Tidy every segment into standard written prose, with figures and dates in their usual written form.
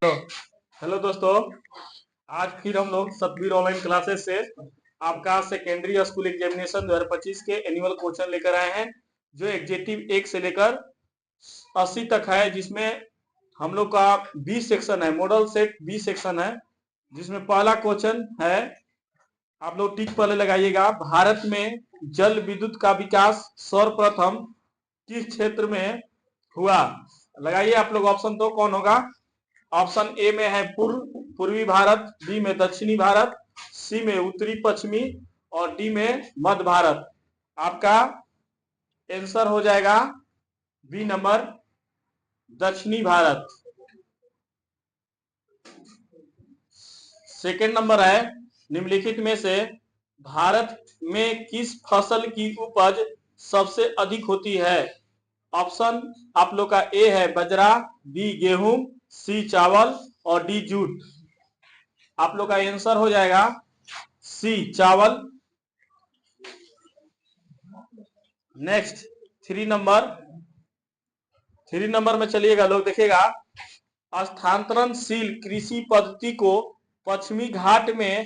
Hello hello दोस्तों। आज फिर हम लोग सतबीर ऑनलाइन क्लासेस से आपका सेकेंडरी स्कूल एग्जामिनेशन 2025 के एनुअल क्वेश्चन लेकर आए हैं, जो एग्जेक्टिव 1 से लेकर 80 तक है, जिसमें हम लोग का 20 सेक्शन है। मॉडल सेट 20 सेक्शन है, जिसमें पहला क्वेश्चन है, आप लोग टिक पहले लगाइएगा। भारत में जल विद्युत का विकास सर्वप्रथम किस क्षेत्र में हुआ? लगाइए आप लोग ऑप्शन। तो कौन होगा? ऑप्शन ए में है पूर्वी भारत, बी में दक्षिणी भारत, सी में उत्तरी पश्चिमी और डी में मध्य भारत। आपका आंसर हो जाएगा बी नंबर, दक्षिणी भारत। सेकंड नंबर है, निम्नलिखित में से भारत में किस फसल की उपज सबसे अधिक होती है? ऑप्शन आप लोग का ए है बाजरा, बी गेहूं, सी चावल और डी जूट। आप लोग का आंसर हो जाएगा सी चावल। नेक्स्ट थ्री नंबर में चलिएगा लोग, देखिएगा। स्थानांतरणशील कृषि पद्धति को पश्चिमी घाट में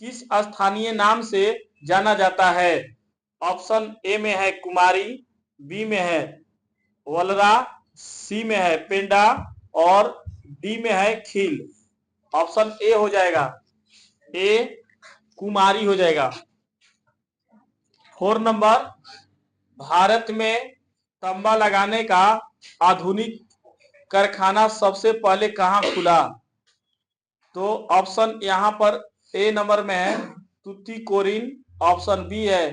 किस स्थानीय नाम से जाना जाता है? ऑप्शन ए में है कुमारी, बी में है वलरा, सी में है पेंडा और डी में है खील। ऑप्शन ए हो जाएगा, ए कुमारी हो जाएगा। 4 नंबर, भारत में तंबा लगाने का आधुनिक कारखाना सबसे पहले कहां खुला? तो ऑप्शन यहां पर ए नंबर में है तुतीकोरिन, ऑप्शन बी है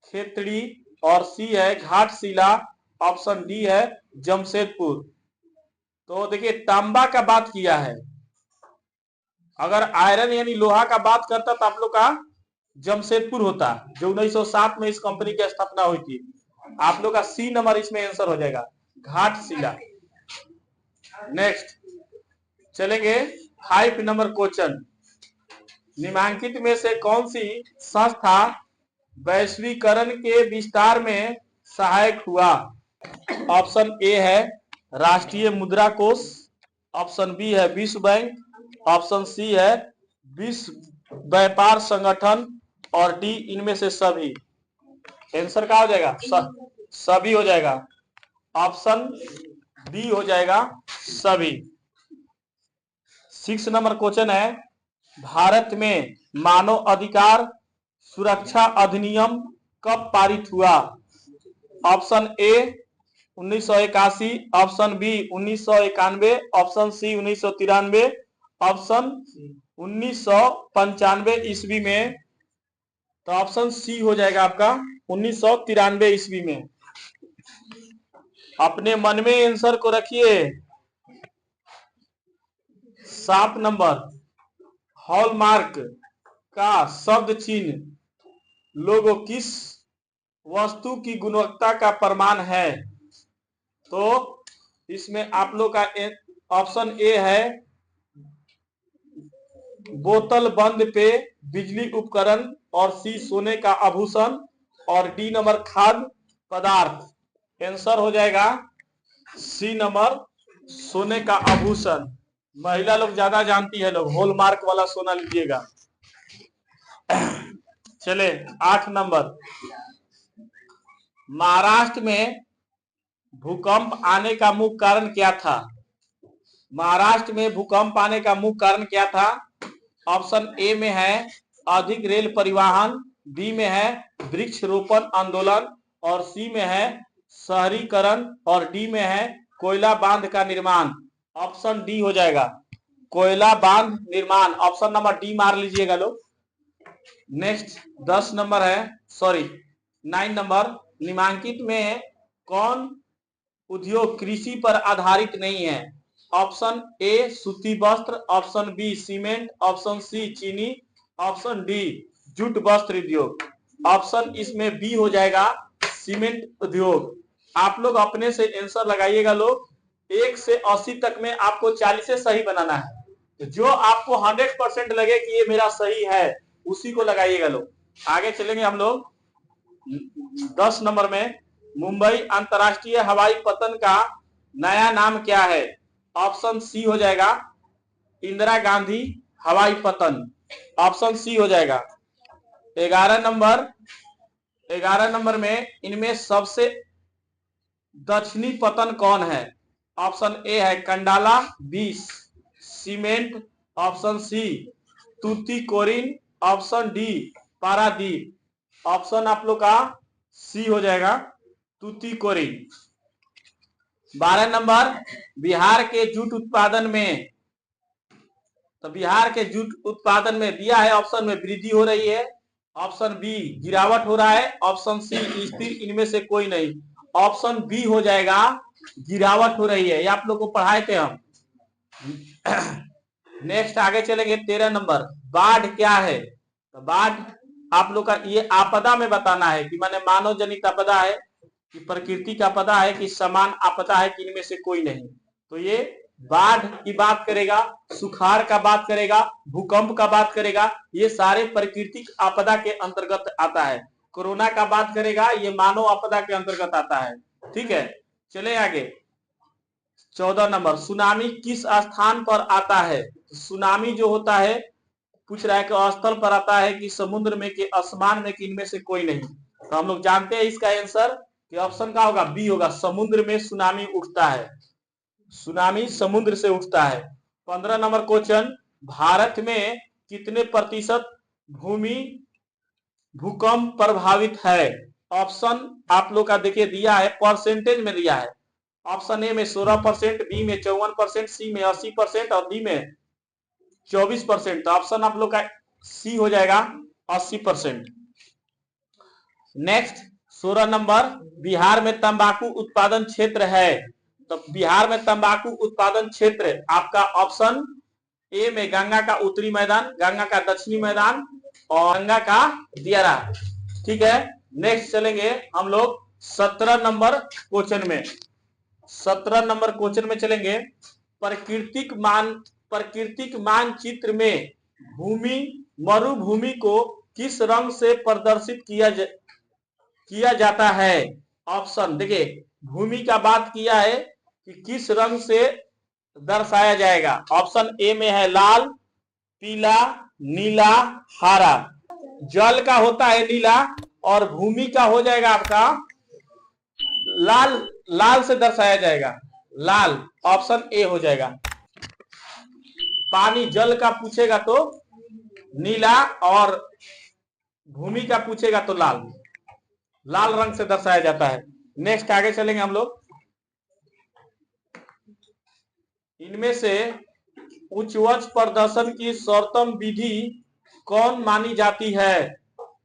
खेतड़ी और सी है घाटशिला, ऑप्शन डी है जमशेदपुर। तो देखिए, तांबा का बात किया है। अगर आयरन यानी लोहा का बात करता तो आप लोग का जमशेदपुर होता, जो 1907 में इस कंपनी की स्थापना हुई थी। आप लोग का सी नंबर इसमें आंसर हो जाएगा, घाटशिला। नेक्स्ट चलेंगे 5 नंबर क्वेश्चन। निम्नलिखित में से कौन सी संस्था वैश्वीकरण के विस्तार में सहायक हुआ? ऑप्शन ए है राष्ट्रीय मुद्रा कोष, ऑप्शन बी है विश्व बैंक, ऑप्शन सी है विश्व व्यापार संगठन और डी इनमें से सभी। आंसर क्या हो जाएगा? सभी हो जाएगा। ऑप्शन डी हो जाएगा सभी। 6 नंबर क्वेश्चन है, भारत में मानव अधिकार सुरक्षा अधिनियम कब पारित हुआ? Option A 1981, option B 1991, option C 1993, option 1995 ईस्वी में। तो ऑप्शन सी हो जाएगा आपका 1993 ईस्वी में। अपने मन में आंसर को रखिए। 7 नंबर, हॉलमार्क का शब्द चिन्ह लोगो किस वस्तु की गुणवत्ता का प्रमाण है? तो इसमें आप लोग का ऑप्शन ए है बोतल बंद पे बिजली उपकरण और सी सोने का आभूषण और डी नंबर खाद्य पदार्थ। आंसर हो जाएगा सी नंबर सोने का आभूषण। महिला लोग ज्यादा जानती है, लोग हॉलमार्क वाला सोना लीजिएगा। चले 8 नंबर, महाराष्ट्र में भूकंप आने का मुख्य कारण क्या था? महाराष्ट्र में भूकंप आने का मुख्य कारण क्या था? ऑप्शन ए में है अधिक रेल परिवहन, बी में है वृक्षरोपण आंदोलन और सी में है शहरीकरण और डी में है कोयला बांध का निर्माण। ऑप्शन डी हो जाएगा, कोयला बांध निर्माण। ऑप्शन नंबर डी मार लीजिएगा लोग। नेक्स्ट 10 नंबर है, सॉरी 9 नंबर, निम्नलिखित में कौन उद्योग कृषि पर आधारित नहीं है? ऑप्शन ए सूती वस्त्र, option B cement, option C चीनी, ऑप्शन डी जूट वस्त्र उद्योग। ऑप्शन इसमें बी हो जाएगा सीमेंट उद्योग। आप लोग अपने से आंसर लगाइएगा लोग। 1 से 80 तक में आपको 40 से सही बनाना है। जो आपको 100% लगे कि ये मेरा सही है, उसी को लगाइएगा लोग। आगे चलेंगे हम लोग 10 नंबर में, मुंबई अंतरराष्ट्रीय हवाई पतन का नया नाम क्या है? ऑप्शन सी हो जाएगा इंदिरा गांधी हवाई पतन, ऑप्शन सी हो जाएगा। 11 नंबर में इनमें सबसे दक्षिणी पतन कौन है? ऑप्शन ए है Kandla, B cement, option C Tuticorin, option D Paradip. Option आप लोग का सी हो जाएगा, तूतीकोरिन। 12 नंबर, बिहार के जूट उत्पादन में, तो बिहार के जूट उत्पादन में दिया है ऑप्शन में वृद्धि हो रही है, ऑप्शन बी गिरावट हो रहा है, ऑप्शन सी स्थिर, इनमें से कोई नहीं। ऑप्शन बी हो जाएगा, गिरावट हो रही है। ये आप लोग को पढ़ाए थे हम। नेक्स्ट आगे चलेंगे। 13 नंबर, बाढ़ क्या है? तो बाढ़ आप लोग का ये आपदा में बताना है कि माने मानव जनित आपदा है कि प्रकृति का आपदा है कि समान आपदा है कि इनमें से कोई नहीं। तो ये बाढ़ की बात करेगा, सुखाड़ का बात करेगा, भूकंप का बात करेगा, ये सारे प्राकृतिक आपदा के अंतर्गत आता है। कोरोना का बात करेगा, ये मानव आपदा के अंतर्गत आता है। ठीक है, चले आगे। 14 नंबर, सुनामी किस स्थान पर आता है? सुनामी जो होता है, पूछ रहा है कि स्थल पर आता है कि समुद्र में कि आसमान में कि इनमें से कोई नहीं। तो हम लोग जानते हैं इसका आंसर कि ऑप्शन का होगा, बी होगा, समुद्र में सुनामी उठता है। सुनामी समुद्र से उठता है। 15 नंबर क्वेश्चन, भारत में कितने प्रतिशत भूमि भूकंप प्रभावित है? ऑप्शन आप लोग का देखिए दिया है, परसेंटेज में दिया है। ऑप्शन ए में 16%, बी में 54%, सी में 80% और डी में 24%। तो ऑप्शन आप लोग का सी हो जाएगा, 80%। नेक्स्ट 16 नंबर, बिहार में तंबाकू उत्पादन क्षेत्र है। तो बिहार में तंबाकू उत्पादन क्षेत्र आपका ऑप्शन ए में गंगा का उत्तरी मैदान, गंगा का दक्षिणी मैदान और गंगा का दियारा। ठीक है, नेक्स्ट चलेंगे हम लोग 17 नंबर क्वेश्चन में। 17 नंबर क्वेश्चन में चलेंगे। प्राकृतिक मानचित्र में भूमि मरुभूमि को किस रंग से प्रदर्शित किया जाता है? ऑप्शन देखिए, भूमि का बात किया है कि किस रंग से दर्शाया जाएगा। ऑप्शन ए में है लाल, पीला, नीला, हरा। जल का होता है नीला और भूमि का हो जाएगा आपका लाल, लाल से दर्शाया जाएगा, लाल। ऑप्शन ए हो जाएगा। पानी जल का पूछेगा तो नीला और भूमि का पूछेगा तो लाल, लाल रंग से दर्शाया जाता है। नेक्स्ट आगे चलेंगे हम लोग। इनमें से उच्चवक्ष प्रदर्शन की सर्वोत्तम विधि कौन मानी जाती है?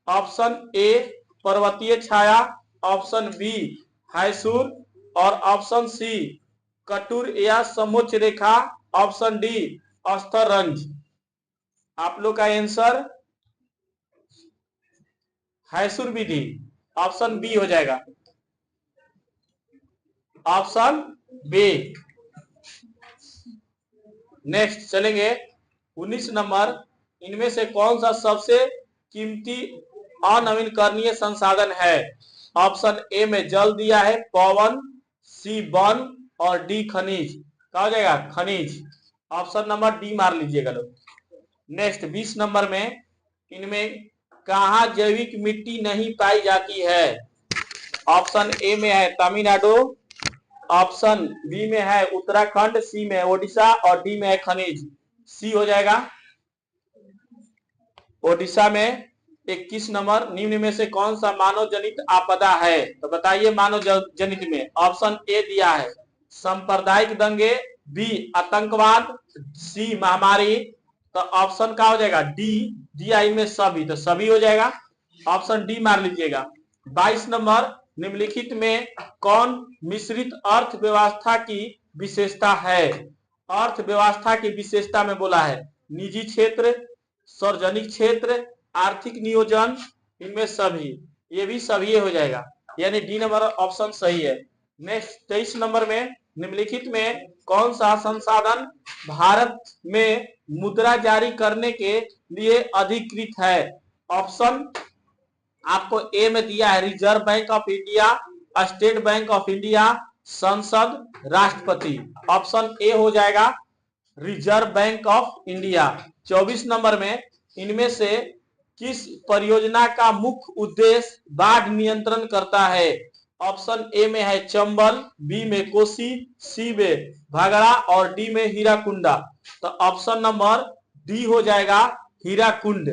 ऑप्शन ए पर्वतीय छाया, ऑप्शन बी हाइसूर और ऑप्शन सी कटुर या समोच्च रेखा, ऑप्शन डी अस्तरंज। आप लोग का आंसर हाइसूर विधि, ऑप्शन बी हो जाएगा, ऑप्शन बी। नेक्स्ट चलेंगे 19 नंबर, इनमें से कौन सा सबसे कीमती अनवीनकरणीय संसाधन है? ऑप्शन ए में जल दिया है, पवन, सी वन और डी खनिज। क्या हो जाएगा? खनिज। ऑप्शन नंबर डी मार लीजिएगा लोग। नेक्स्ट 20 नंबर में इनमें कहा जैविक मिट्टी नहीं पाई जाती है? ऑप्शन ए में है तमिलनाडु, ऑप्शन बी में है उत्तराखंड, सी में ओडिशा और डी में है खनिज। सी हो जाएगा, ओडिशा में। 21 नंबर, निम्न में से कौन सा मानव जनित आपदा है? तो बताइए मानव जनित में। ऑप्शन ए दिया है सांप्रदायिक दंगे, बी आतंकवाद, सी महामारी। तो ऑप्शन का हो जाएगा डी दिया इनमें सभी, तो सभी हो जाएगा, ऑप्शन डी मार लीजिएगा। 22 नंबर, निम्नलिखित में कौन मिश्रित अर्थव्यवस्था की विशेषता है? अर्थव्यवस्था की विशेषता में बोला है निजी क्षेत्र, सार्वजनिक क्षेत्र, आर्थिक नियोजन, इनमें सभी। ये भी सभी हो जाएगा, यानी डी नंबर ऑप्शन सही है। नेक्स्ट 23 नंबर में निम्नलिखित में कौन सा संसाधन भारत में मुद्रा जारी करने के लिए अधिकृत है? ऑप्शन आपको ए में दिया है reserve bank of India, state bank of India, संसद, राष्ट्रपति। ऑप्शन ए हो जाएगा reserve bank of India. 24 number में इनमें से किस परियोजना का मुख्य उद्देश्य बाढ़ नियंत्रण करता है? ऑप्शन ए में है चंबल, बी में कोसी, सी में भागड़ा और डी में हीराकुंडा। तो ऑप्शन नंबर डी हो जाएगा हीराकुंड।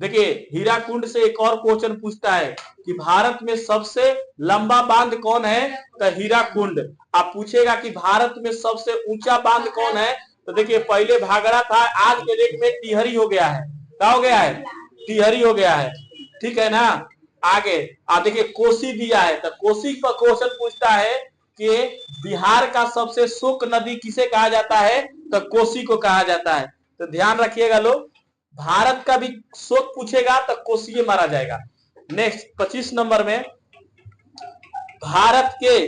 देखिए हीराकुंड से एक और क्वेश्चन पूछता है कि भारत में सबसे लंबा बांध कौन है? तो हीराकुंड। आप पूछेगा कि भारत में सबसे ऊंचा बांध कौन है? तो देखिए पहले भागड़ा था, आज के डेट में टिहरी हो गया है। क्या हो गया है? टिहरी हो गया है। ठीक है ना। आगे देखिए कोसी दिया है, तो कोसी पर क्वेश्चन पूछता है कि बिहार का सबसे शुष्क नदी किसे कहा जाता है? तो कोसी को कहा जाता है। तो ध्यान रखिएगा लोग, भारत का भी शोक पूछेगा तो कोसी मारा जाएगा। नेक्स्ट 25 नंबर में भारत के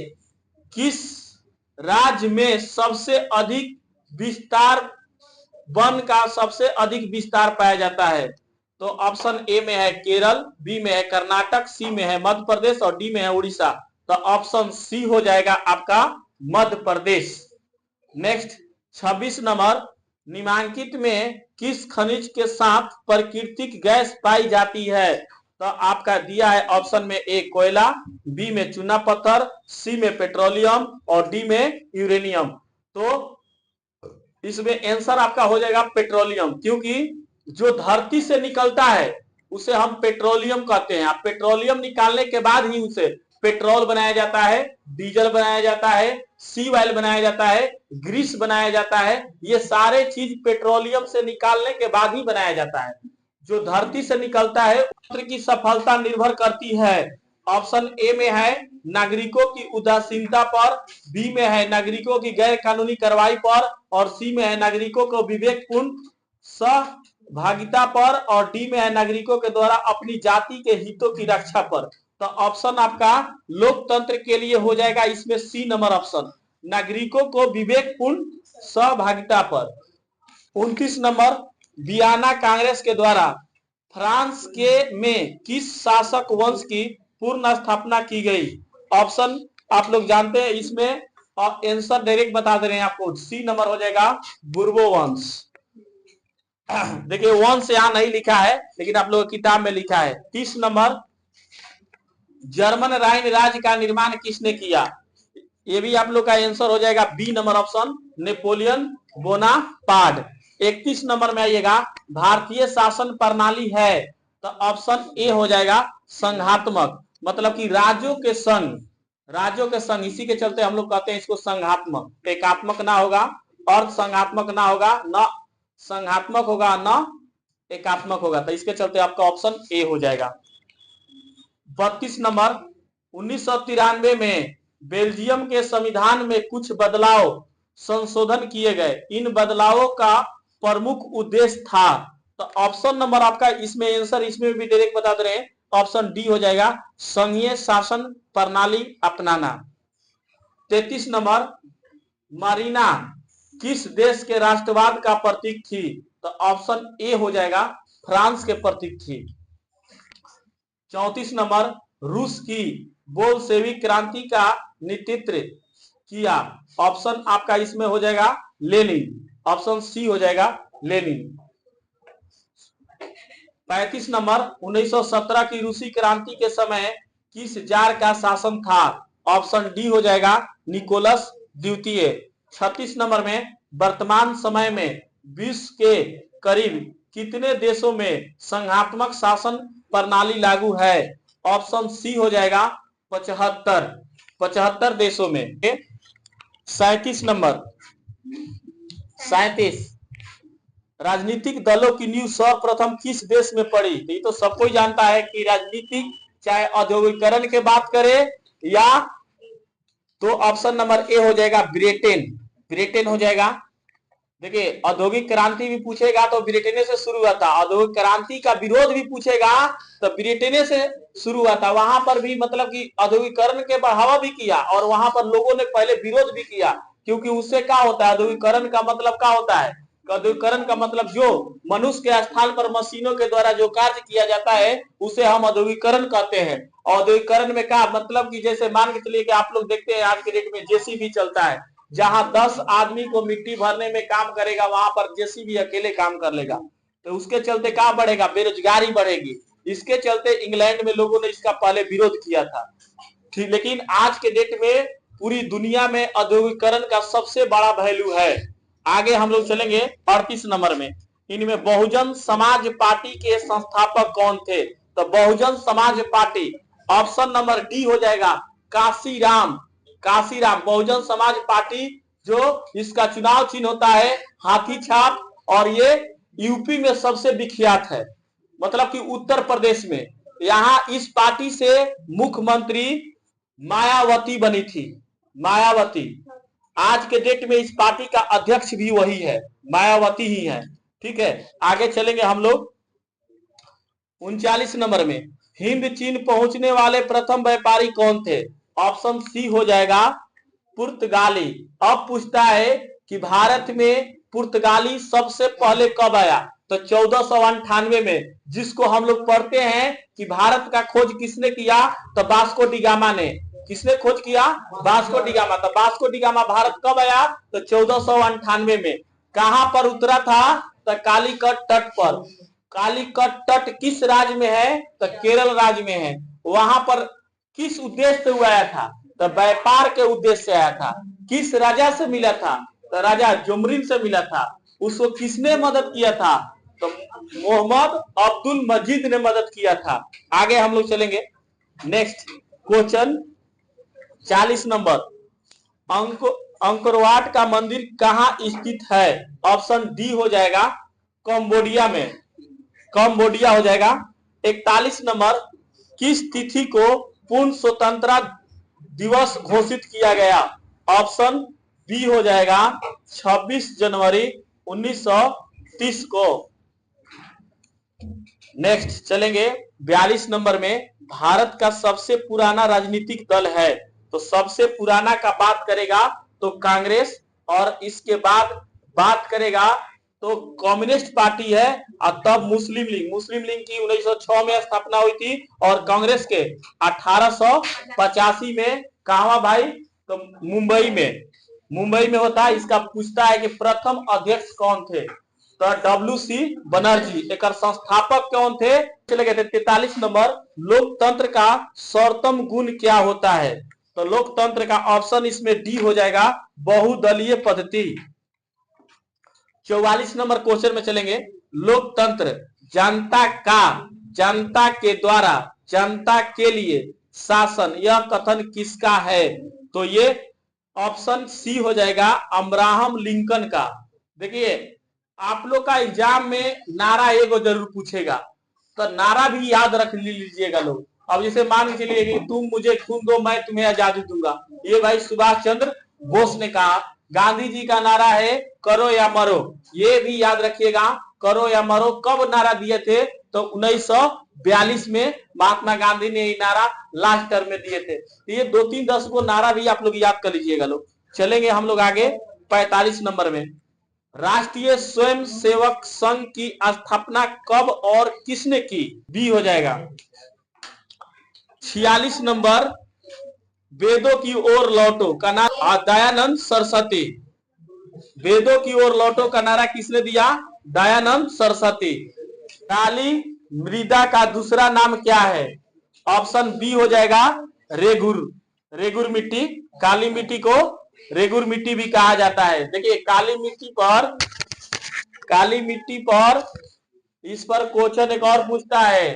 किस राज्य में सबसे अधिक विस्तार वन का सबसे अधिक विस्तार पाया जाता है? तो ऑप्शन ए में है केरल, बी में है कर्नाटक, सी में है मध्य प्रदेश और डी में है उड़ीसा। तो ऑप्शन सी हो जाएगा आपका मध्य प्रदेश। नेक्स्ट 26 नंबर निम्नलिखित में किस खनिज के साथ प्राकृतिक गैस पाई जाती है? तो आपका दिया है ऑप्शन में ए कोयला, बी में चूना पत्थर, सी में पेट्रोलियम और डी में यूरेनियम। तो इसमें आंसर आपका हो जाएगा पेट्रोलियम, क्योंकि जो धरती से निकलता है उसे हम पेट्रोलियम कहते हैं। आप पेट्रोलियम निकालने के बाद ही उसे पेट्रोल बनाया जाता है, डीजल बनाया जाता है, सी ऑयल बनाया जाता है, ग्रीस बनाया जाता है। ये सारे चीज पेट्रोलियम से निकालने के बाद ही बनाया जाता है। जो धरती से निकलता है तंत्र की सफलता निर्भर करती है। ऑप्शन ए में है नागरिकों की उदासीनता पर, बी में है नागरिकों की गैर कानूनी कार्रवाई पर और सी में है नागरिकों को विवेकपूर्ण सहभागिता पर और डी में है नागरिकों के द्वारा अपनी जाति के हितों की रक्षा पर। तो ऑप्शन आपका लोकतंत्र के लिए हो जाएगा इसमें सी नंबर ऑप्शन, नागरिकों को विवेकपूर्ण सहभागिता पर। 29 नंबर वियना कांग्रेस के द्वारा फ्रांस के में किस शासक वंश की पूर्ण स्थापना की गई? ऑप्शन आप लोग जानते हैं इसमें, और आंसर डायरेक्ट बता दे रहे हैं आपको, सी नंबर हो जाएगा बुर्बो वंश। देखिए वंश यहां नहीं लिखा है लेकिन आप लोगों की किताब में लिखा है। 30 नंबर जर्मन राइन राज्य का निर्माण किसने किया? ये भी आप लोग का आंसर हो जाएगा B number option, Napoleon Bonaparte. 31 number में आइएगा भारतीय शासन प्रणाली है, तो ऑप्शन ए हो जाएगा संघात्मक, मतलब कि राज्यों के संघ। इसी के चलते हम लोग कहते हैं इसको संघात्मक। एकात्मक ना होगा और संघात्मक ना होगा, न संघात्मक होगा न एकात्मक होगा, तो इसके चलते आपका ऑप्शन ए हो जाएगा। 32 नंबर 1993 में बेल्जियम के संविधान में कुछ बदलाव संशोधन किए गए, इन बदलावों का प्रमुख उद्देश्य था। तो ऑप्शन नंबर आपका इसमें आंसर इसमें भी डायरेक्ट बता दे रहे हैं, ऑप्शन डी हो जाएगा संघीय शासन प्रणाली अपनाना। 33 नंबर मरीना किस देश के राष्ट्रवाद का प्रतीक थी? तो ऑप्शन ए हो जाएगा फ्रांस के प्रतीक थी। 34 नंबर रूस की बोल्शेविक क्रांति का नेतृत्व किया, ऑप्शन आपका इसमें हो जाएगा लेनिन, ऑप्शन सी हो जाएगा लेनिन। 35 नंबर 1917 की रूसी क्रांति के समय किस जार का शासन था? ऑप्शन डी हो जाएगा निकोलस द्वितीय। 36 नंबर में वर्तमान समय में विश्व के करीब कितने देशों में संघात्मक शासन प्रणाली लागू है? ऑप्शन सी हो जाएगा 75 देशों में। 37 नंबर 37 राजनीतिक दलों की नींव सर्वप्रथम किस देश में पड़ी? ये तो सबको ही जानता है कि राजनीतिक चाहे औद्योगिकरण के बात करें या तो ऑप्शन नंबर ए हो जाएगा ब्रिटेन हो जाएगा। देखिए औद्योगिक क्रांति भी पूछेगा तो ब्रिटेन से शुरू हुआ था, औद्योगिक क्रांति का विरोध भी पूछेगा तो ब्रिटेन से शुरू हुआ था। वहां पर भी मतलब कि औद्योगिकरण के बढ़ावा भी किया और वहां पर लोगों ने पहले विरोध भी किया, क्योंकि उससे क्या होता है, औद्योगिकरण का मतलब क्या होता है, औद्योगिकरण का मतलब जो मनुष्य के स्थान पर मशीनों के द्वारा जो कार्य किया जाता है उसे हम औद्योगिकरण कहते हैं। औद्योगिकरण में क्या मतलब कि जैसे मान के चलिए कि आप लोग देखते हैं आज के डेट में जेसीबी चलता है, जहां 10 आदमी को मिट्टी भरने में काम करेगा वहां पर जेसीबी अकेले काम कर लेगा। तो उसके चलते क्या बढ़ेगा, बेरोजगारी बढ़ेगी। इसके चलते इंग्लैंड में लोगों ने इसका पहले विरोध किया था। ठीक, लेकिन आज के डेट में पूरी दुनिया में औद्योगिकरण का सबसे बड़ा वैल्यू है। आगे हम लोग चलेंगे 38 नंबर में। इनमें बहुजन समाज पार्टी के संस्थापक कौन थे? तो Bahujan Samaj party, option number D हो जाएगा काशीराम। काशीराम बहुजन समाज पार्टी, जो इसका चुनाव चिन्ह होता है हाथी छाप, और ये यूपी में सबसे विख्यात है, मतलब कि उत्तर प्रदेश में। यहाँ इस पार्टी से मुख्यमंत्री मायावती बनी थी। मायावती आज के डेट में इस पार्टी का अध्यक्ष भी वही है, मायावती ही है। ठीक है, आगे चलेंगे हम लोग 39 नंबर में। हिंद चीन पहुंचने वाले प्रथम व्यापारी कौन थे? ऑप्शन सी हो जाएगा पुर्तगाली। अब पूछता है कि भारत में पुर्तगाली सबसे पहले कब आया? तो 1498 में, जिसको हम लोग पढ़ते हैं कि भारत का खोज किसने किया? तो वास्को डी गामा ने। किसने खोज किया? Vasco D gamma. तो वास्को डी गामा भारत कब आया? तो 1498 में। कहां पर उतरा था? तो कालीकट तट पर। कालीकट तट किस राज्य में है? तो केरल राज्य में है। वहां पर किस उद्देश्य से आया था? तो व्यापार के उद्देश्य से आया था। किस राजा से मिला था? तो राजा जुमरिन से मिला था। उसको किसने मदद किया था? तो मोहम्मद अब्दुल मजीद ने मदद किया था। आगे हम लोग चलेंगे नेक्स्ट क्वेश्चन 40 नंबर। अंकोरवाट का मंदिर कहाँ स्थित है? ऑप्शन डी हो जाएगा कंबोडिया में। कंबोडिया हो जाएगा। 41 नंबर। किस तिथि को पूर्ण स्वतंत्रता दिवस घोषित किया गया? ऑप्शन बी हो जाएगा 26 जनवरी 1930 को। नेक्स्ट चलेंगे 42 नंबर में। भारत का सबसे पुराना राजनीतिक दल है, तो सबसे पुराना का बात करेगा तो कांग्रेस, और इसके बाद बात करेगा तो कम्युनिस्ट पार्टी है, और तब मुस्लिम लीग। मुस्लिम लीग की 1906 में स्थापना हुई थी, और कांग्रेस के 1885 में। कहां भाई? तो मुंबई में। मुंबई में होता है। इसका पूछता है कि प्रथम अध्यक्ष कौन थे? तो डब्ल्यू.सी. बनर्जी। एक संस्थापक कौन थे? चले गए थे 43 नंबर। लोकतंत्र का सर्वोत्तम गुण क्या होता है? तो लोकतंत्र का ऑप्शन इसमें डी हो जाएगा बहुदलीय पद्धति। 44 नंबर क्वेश्चन में चलेंगे। लोकतंत्र जनता के द्वारा जनता के लिए शासन, यह कथन किसका है? तो ये ऑप्शन सी हो जाएगा अब्राहम लिंकन का। देखिए, आप लोग का एग्जाम में नारा एगो जरूर पूछेगा, तो नारा भी याद रख लीजिएगा लोग। अब जैसे मान के चलिए कि तुम मुझे खून दो मैं तुम्हें आजादी दूंगा, ये भाई सुभाष चंद्र बोस ने कहा। गांधी जी का नारा है करो या मरो, ये भी याद रखिएगा, करो या मरो कब नारा दिए थे? तो 1942 में महात्मा गांधी ने ये नारा लास्ट टर्म में दिए थे। तो ये 2-3-10 को नारा भी आप लोग याद कर लीजिएगा लोग। चलेंगे हम लोग आगे 45 नंबर में। राष्ट्रीय स्वयं सेवक संघ की स्थापना कब और किसने की? बी हो जाएगा 46 नंबर। वेदों की ओर लौटो का नारा दयानंद सरस्वती। वेदों की ओर लौटो का नारा किसने दिया? दयानंद सरस्वती। काली मृदा का दूसरा नाम क्या है? ऑप्शन बी हो जाएगा रेगुर। रेगुर मिट्टी। काली मिट्टी को रेगुर मिट्टी भी कहा जाता है। देखिए, काली मिट्टी पर इस पर क्वेश्चन एक और पूछता है।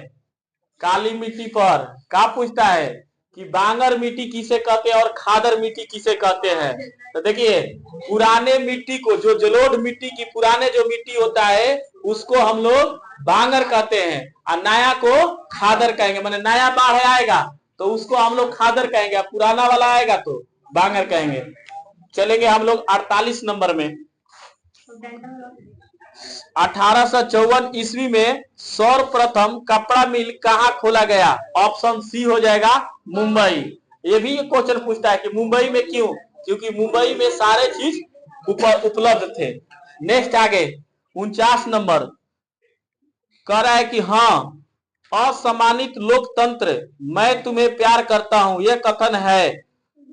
काली मिट्टी पर क्या पूछता है कि बांगर मिट्टी किसे कहते हैं और खादर मिट्टी किसे कहते हैं? तो देखिए, पुराने मिट्टी को, जो जलोढ़ मिट्टी की पुराने जो मिट्टी होता है उसको हम लोग बांगर कहते हैं, और नया को खादर कहेंगे। माने नया बाढ़ आएगा तो उसको हम लोग खादर कहेंगे, पुराना वाला आएगा तो बांगर कहेंगे। चलेंगे हम लोग 48 नंबर में। 1854 ईस्वी में सर्वप्रथम कपड़ा मिल कहां खोला गया? ऑप्शन सी हो जाएगा मुंबई। ये भी क्वेश्चन पूछता है कि मुंबई में क्यों? क्योंकि मुंबई में सारे चीज उपलब्ध थे। नेक्स्ट आगे 49 नंबर कह रहा है कि हाँ, असम्मानित लोकतंत्र मैं तुम्हें प्यार करता हूं, यह कथन है।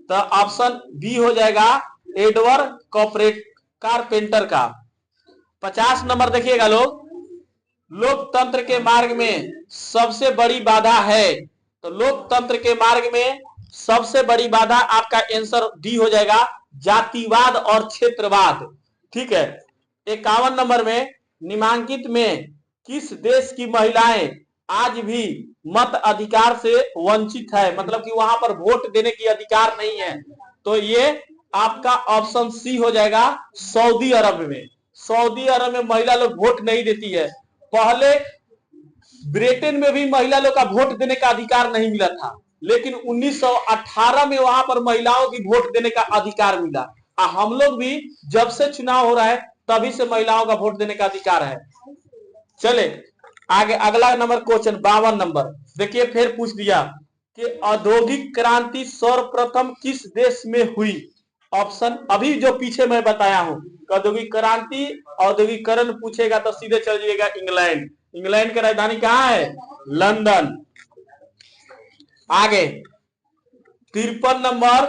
तो ऑप्शन बी हो जाएगा एडवर्ड कारपेंटर का। 50 नंबर देखिएगा लोग, लोकतंत्र के मार्ग में सबसे बड़ी बाधा है। तो लोकतंत्र के मार्ग में सबसे बड़ी बाधा आपका आंसर डी हो जाएगा, जातिवाद और क्षेत्रवाद। ठीक है। 51 नंबर में, निम्नलिखित में किस देश की महिलाएं आज भी मत अधिकार से वंचित है, मतलब कि वहां पर वोट देने की अधिकार नहीं है। तो ये आपका ऑप्शन सी हो जाएगा, सऊदी अरब में। सऊदी अरब में महिला लोग वोट नहीं देती है। पहले ब्रिटेन में भी महिला लोग का वोट देने का अधिकार नहीं मिला था, लेकिन 1918 में वहां पर महिलाओं की वोट देने का अधिकार मिला। हम लोग भी जब से चुनाव हो रहा है तभी से महिलाओं का वोट देने का अधिकार है। चले आगे, अगला नंबर क्वेश्चन 52 नंबर देखिए, फिर पूछ दिया कि औद्योगिक क्रांति सर्वप्रथम किस देश में हुई। ऑप्शन अभी जो पीछे मैं बताया हूं, औद्योगिक क्रांति औद्योगिकरण पूछेगा तो सीधे चल जाइएगा इंग्लैंड। इंग्लैंड की राजधानी कहां है? लंदन। आगे 53 नंबर,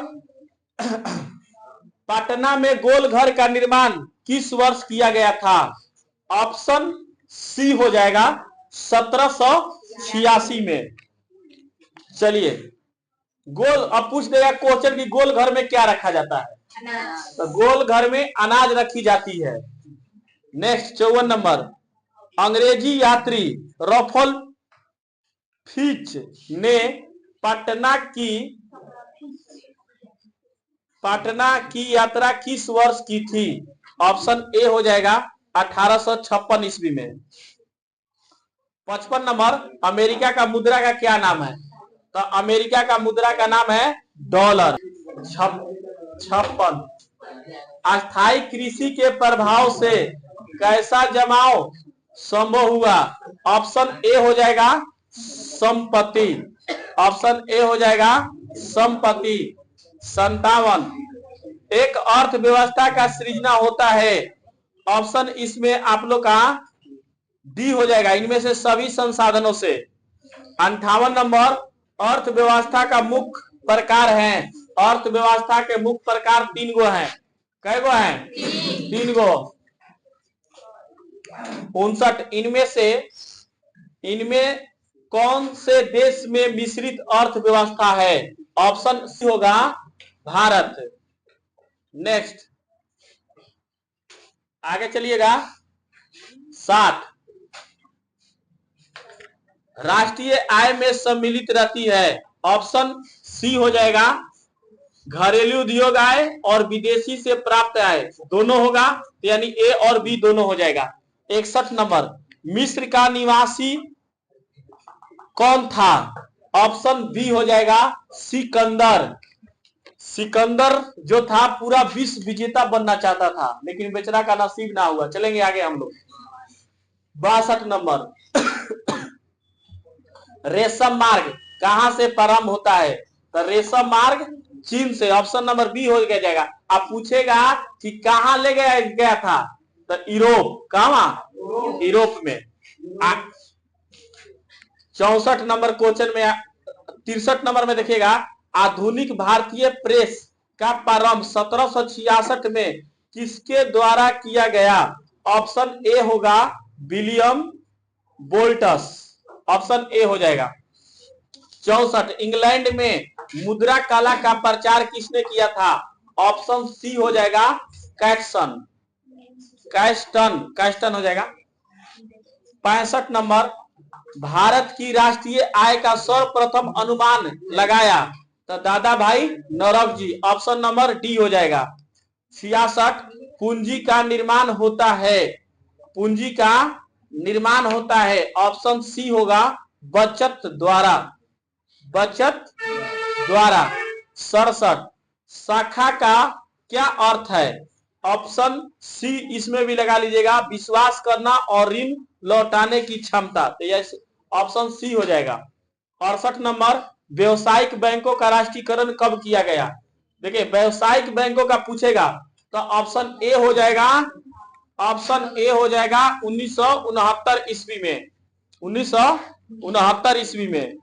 पटना में गोल घर का निर्माण किस वर्ष किया गया था। ऑप्शन सी हो जाएगा 1786 में। चलिए, गोल अब पूछ देगा क्वेश्चन कि गोल घर में क्या रखा जाता है, तो गोल घर में अनाज रखी जाती है। नेक्स्ट 54 नंबर, अंग्रेजी यात्री रफल फिच ने पटना की यात्रा किस वर्ष की थी। ऑप्शन ए हो जाएगा 1856 ईस्वी में। 55 नंबर, अमेरिका का मुद्रा का क्या नाम है, तो अमेरिका का मुद्रा का नाम है डॉलर। 56, अस्थायी कृषि के प्रभाव से कैसा जमाव संभव हुआ। ऑप्शन ए हो जाएगा संपत्ति। ऑप्शन ए हो जाएगा संपत्ति। 57, एक अर्थव्यवस्था का सृजना होता है। ऑप्शन इसमें आप लोग का डी हो जाएगा, इनमें से सभी संसाधनों से। 58 नंबर, अर्थव्यवस्था का मुख्य प्रकार है। अर्थव्यवस्था के मुख्य प्रकार 3 गो हैं। कै गो हैं? 3 गो। 59, इनमें कौन से देश में मिश्रित अर्थव्यवस्था है। ऑप्शन सी होगा भारत। नेक्स्ट आगे चलिएगा। 60, राष्ट्रीय आय में सम्मिलित रहती है। ऑप्शन सी हो जाएगा घरेलू उद्योग आय और विदेशी से प्राप्त आय दोनों होगा, यानी ए और बी दोनों हो जाएगा। 61 नंबर, मिस्र का निवासी कौन था। ऑप्शन बी हो जाएगा सिकंदर। सिकंदर जो था पूरा विश्व विजेता बनना चाहता था, लेकिन बेचारा का नसीब ना हुआ। चलेंगे आगे हम लोग। 62 नंबर, रेशम मार्ग कहां से प्रारंभ होता है, तो रेशम मार्ग चीन से। ऑप्शन नंबर बी हो जाएगा। आप पूछेगा कि कहां ले गया था, तो यूरोप। कहां? यूरोप में। 64 नंबर क्वेश्चन में, 63 नंबर में देखिएगा, आधुनिक भारतीय प्रेस का प्रारंभ 1766 में किसके द्वारा किया गया। ऑप्शन ए होगा विलियम बोल्टस। ऑप्शन ए हो जाएगा। 64, इंग्लैंड में मुद्रा कला का प्रचार किसने किया था। ऑप्शन सी हो जाएगा कैस्टन। कैस्टन हो जाएगा। 65 नंबर, भारत की राष्ट्रीय आय का सर्वप्रथम अनुमान लगाया, तो दादा भाई नौरोजी। ऑप्शन नंबर डी हो जाएगा। 66, पूंजी का निर्माण होता है। पूंजी का निर्माण होता है। ऑप्शन सी होगा बचत द्वारा। बचत द्वारा। 67, शाखा का क्या अर्थ है। ऑप्शन सी इसमें भी लगा लीजिएगा, विश्वास करना और ऋण लौटाने की क्षमता। तो यह ऑप्शन सी हो जाएगा। 68 नंबर, व्यवसायिक बैंकों का राष्ट्रीयकरण कब किया गया। देखिए, व्यवसायिक बैंकों का पूछेगा तो ऑप्शन ए हो जाएगा। ऑप्शन ए हो जाएगा 1969 ईस्वी में। 1969 ईस्वी में।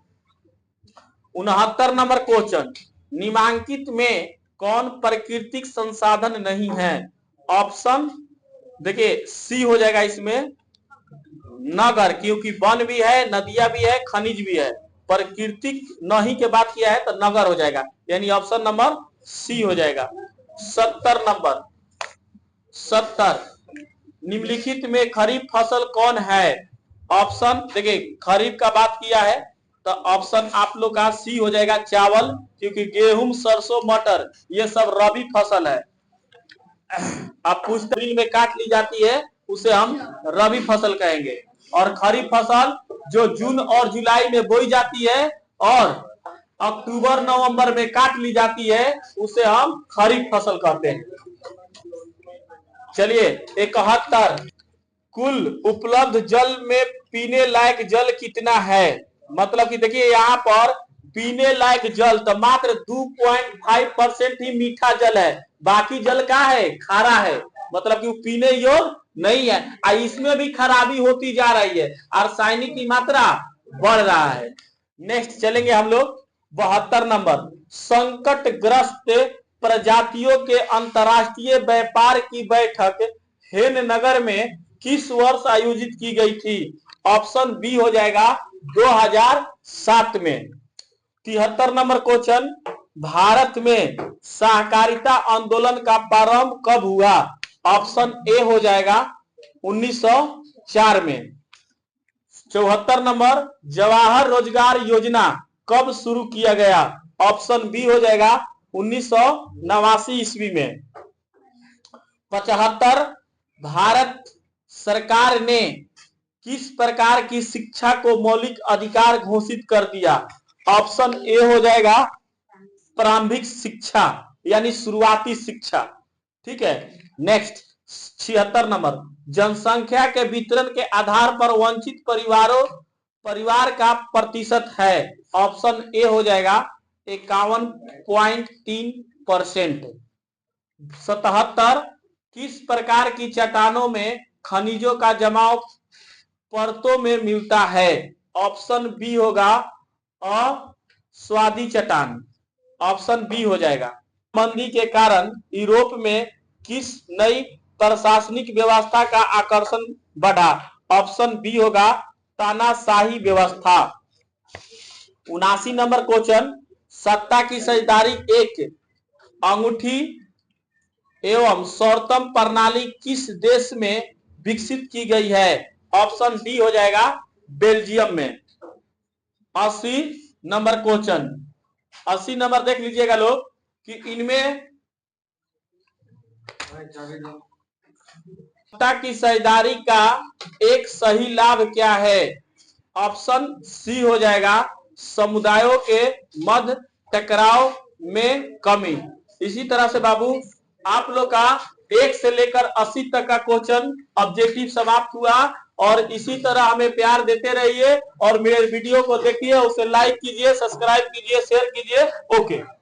69 नंबर क्वेश्चन, निम्नलिखित में कौन प्राकृतिक संसाधन नहीं है? ऑप्शन देखिए सी हो जाएगा इसमें, नगर, क्योंकि वन भी है, नदियां भी है, खनिज भी है। प्राकृतिक नहीं के बात किया है तो नगर हो जाएगा, यानी ऑप्शन नंबर सी हो जाएगा। 70 नंबर, 70 निम्नलिखित में खरीफ फसल कौन है? ऑप्शन देखिए खरीफ का बात किया है तो ऑप्शन आप लोग का सी हो जाएगा, चावल, क्योंकि गेहूं, सरसों, मटर ये सब रबी फसल है। आप पुश्तरीन में काट ली जाती है उसे हम रबी फसल कहेंगे, और खरीफ फसल जो जून और जुलाई में बोई जाती है और अक्टूबर नवंबर में काट ली जाती है उसे हम खरीफ फसल कहते हैं। चलिए 71 कुल उपलब्ध जल में पीने लायक जल कितना है? मतलब कि देखिए यहाँ पर पीने लायक जल तो मात्र 2.5% ही मीठा जल है, बाकी जल का है? खारा है, मतलब कि पीने योग्य नहीं है। इसमें भी खराबी होती जा रही है, आर्सेनिक की मात्रा बढ़ रहा है। नेक्स्ट चलेंगे हम लोग 72 नंबर, संकटग्रस्त प्रजातियों के अंतरराष्ट्रीय व्यापार की बैठक हेन नगर में किस वर्ष आयोजित की गई थी? ऑप्शन बी हो जाएगा 2007 में। 73 नंबर क्वेश्चन, भारत में सहकारिता आंदोलन का प्रारंभ कब हुआ? ऑप्शन ए हो जाएगा 1904 में। 74 नंबर, जवाहर रोजगार योजना कब शुरू किया गया? ऑप्शन बी हो जाएगा 1989 ईस्वी में। 75 भारत सरकार ने किस प्रकार की शिक्षा को मौलिक अधिकार घोषित कर दिया? ऑप्शन ए हो जाएगा प्रारंभिक शिक्षा, यानी शुरुआती शिक्षा। ठीक है। नेक्स्ट 76 नंबर, जनसंख्या के वितरण के आधार पर वंचित परिवार का प्रतिशत है? ऑप्शन ए हो जाएगा 51.3%। 77 किस प्रकार की चट्टानों में खनिजों का जमाव परतों में मिलता है? ऑप्शन बी होगा अस्वादी चट्टान, ऑप्शन बी हो जाएगा। मंदी के कारण यूरोप में किस नई प्रशासनिक व्यवस्था का आकर्षण बढ़ा? ऑप्शन बी होगा तानाशाही व्यवस्था। 79 नंबर क्वेश्चन, सत्ता की साझेदारी एक अंगूठी एवं सर्वोत्तम प्रणाली किस देश में विकसित की गई है? ऑप्शन डी हो जाएगा बेल्जियम में। 80 नंबर क्वेश्चन, 80 नंबर देख लीजिएगा लोग कि इनमें सत्ता की साझेदारी का एक सही लाभ क्या है? ऑप्शन सी हो जाएगा समुदायों के मध्य टकराव में कमी। इसी तरह से बाबू आप लोग का 1 से लेकर 80 तक का क्वेश्चन ऑब्जेक्टिव समाप्त हुआ, और इसी तरह हमें प्यार देते रहिए और मेरे वीडियो को देखिए, उसे लाइक कीजिए, सब्सक्राइब कीजिए, शेयर कीजिए। ओके।